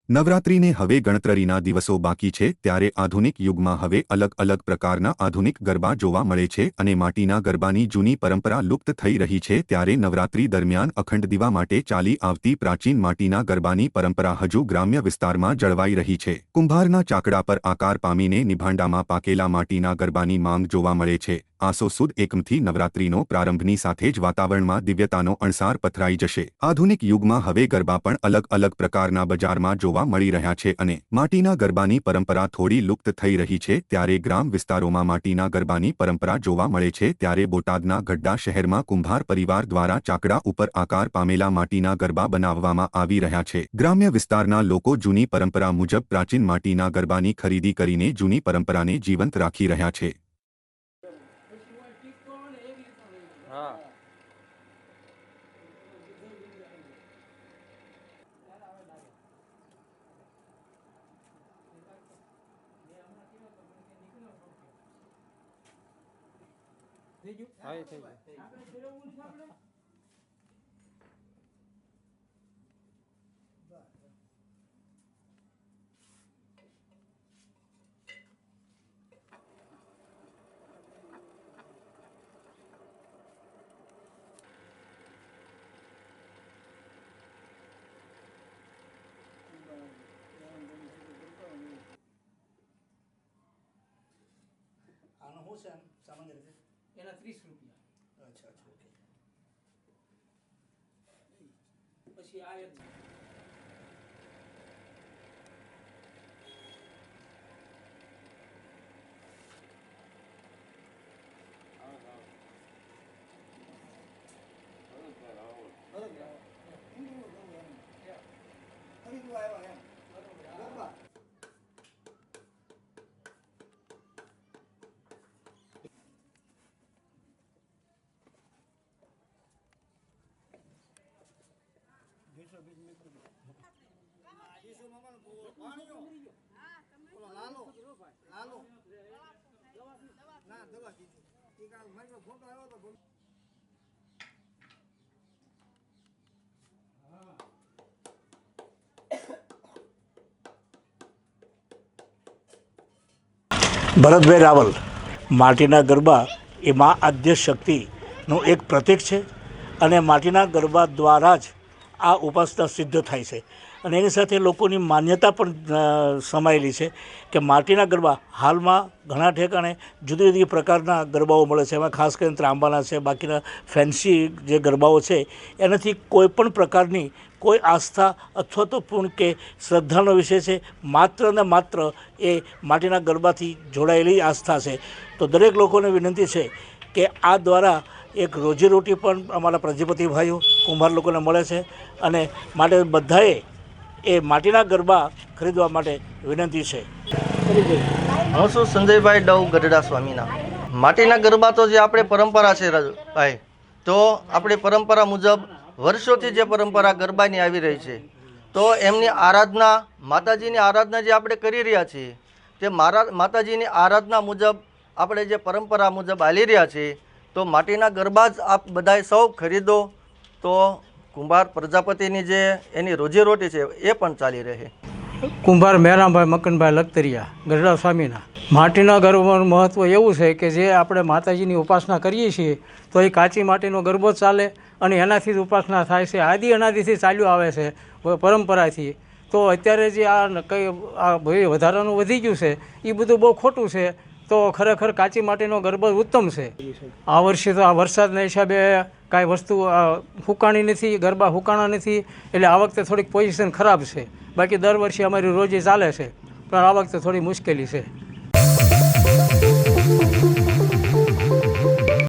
નવરાત્રિને હવે ગણતરીના દિવસો બાકી છે ત્યારે આધુનિક યુગમાં હવે અલગ અલગ પ્રકારના આધુનિક ગરબા જોવા મળે છે અને માટીના ગરબાની જૂની પરંપરા લુપ્ત થઈ રહી છે ત્યારે નવરાત્રિ દરમિયાન અખંડ દીવા માટે ચાલી આવતી પ્રાચીન માટીના ગરબાની પરંપરા હજુ ગ્રામ્ય વિસ્તારમાં જળવાઈ રહી છે। કુંભારના ચાકડા પર આકાર પામીને નિભાંડામાં પાકેલા માટીના ગરબાની માંગ જોવા મળે છે। આસો સુદ એકમથી નવરાત્રિનો પ્રારંભની સાથે જ વાતાવરણમાં દિવ્યતાનો અણસાર પથરાઈ જશે। આધુનિક યુગમાં હવે ગરબા પણ અલગ અલગ પ્રકારના બજારમાં જોવા મળી રહ્યા છે અને માટીના ગરબાની પરંપરા થોડી લુપ્ત થઈ રહી છે ત્યારે ગ્રામ વિસ્તારોમાં માટીના ગરબાની પરંપરા જોવા મળે છે ત્યારે બોટાદના ગઢડા શહેરમાં કુંભાર પરિવાર દ્વારા ચાકડા ઉપર આકાર પામેલા માટીના ગરબા બનાવવામાં આવી રહ્યા છે। ગ્રામ્ય વિસ્તારના લોકો જૂની પરંપરા મુજબ પ્રાચીન માટીના ગરબાની ખરીદી કરીને જૂની પરંપરાને જીવંત રાખી રહ્યા છે। આનો શું છે સામગ્રી છે એના 30 રૂપિયા। અચ્છા અચ્છા ઓકે। પછી આ એક ભરતભાઈ રાવલ માટીના ગરબા એ મા આદ્ય શક્તિનું એક પ્રતીક છે અને માટીના ગરબા દ્વારા જ આ ઉપાસના સિદ્ધ થાય છે અને એની સાથે લોકોની માન્યતા પણ સમાયેલી છે કે માટીના ગરબા હાલમાં ઘણા ઠેકાણે જુદી જુદી પ્રકારના ગરબાઓ મળે છે, એમાં ખાસ કરીને ત્રાંબાના છે, બાકીના ફેન્સી જે ગરબાઓ છે એનાથી કોઈ પણ પ્રકારની કોઈ આસ્થા અથવા તો પૂર્ણ કે શ્રદ્ધાનો વિષય છે, માત્ર ને માત્ર એ માટીના ગરબાથી જોડાયેલી આસ્થા છે। તો દરેક લોકોને વિનંતી છે કે આ દ્વારા એક રોજીરોટી પણ અમારા પ્રજાપતિ ભાઈઓ કુંભાર લોકોને મળે છે અને માટે બધાએ એ માટીના ગરબા ખરીદવા માટે વિનંતી છે। હું છું સંજયભાઈ ડવ ગઢડા સ્વામીના। માટીના ગરબા તો જે આપણે પરંપરા છે ભાઈ, તો આપણી પરંપરા મુજબ વર્ષોથી જે પરંપરા ગરબાની આવી રહી છે તો એમની આરાધના, માતાજીની આરાધના જે આપણે કરી રહ્યા છીએ તે માતાજીની આરાધના મુજબ આપણે જે પરંપરા મુજબ હાલી રહ્યા છીએ તો માટીના ગરબા જ આપ બધાએ સૌ ખરીદો તો કુંભાર પ્રજાપતિની જે એની રોજીરોટી છે એ પણ ચાલી રહે। કુંભાર મેરામભાઈ મકનભાઈ લખતરિયા ગઢડા સ્વામીના। માટીના ગરબાનું મહત્ત્વ એવું છે કે જે આપણે માતાજીની ઉપાસના કરીએ છીએ તો એ કાચી માટીનો ગરબો ચાલે અને એનાથી જ ઉપાસના થાય છે, આદિ અનાદિથી ચાલ્યું આવે છે પરંપરાથી। તો અત્યારે જે આ વધારાનું વધી ગયું છે એ બધું બહુ ખોટું છે। તો ખરેખર કાચી માટીનો ગરબો ઉત્તમ છે। આ વર્ષે તો આ વરસાદના હિસાબે કાંઈ વસ્તુ ફૂંકાણી નથી, ગરબા ફૂંકાણા નથી, એટલે આ વખતે થોડીક પોઝિશન ખરાબ છે। બાકી દર વર્ષે અમારી રોજી ચાલે છે પણ આ વખતે થોડી મુશ્કેલી છે।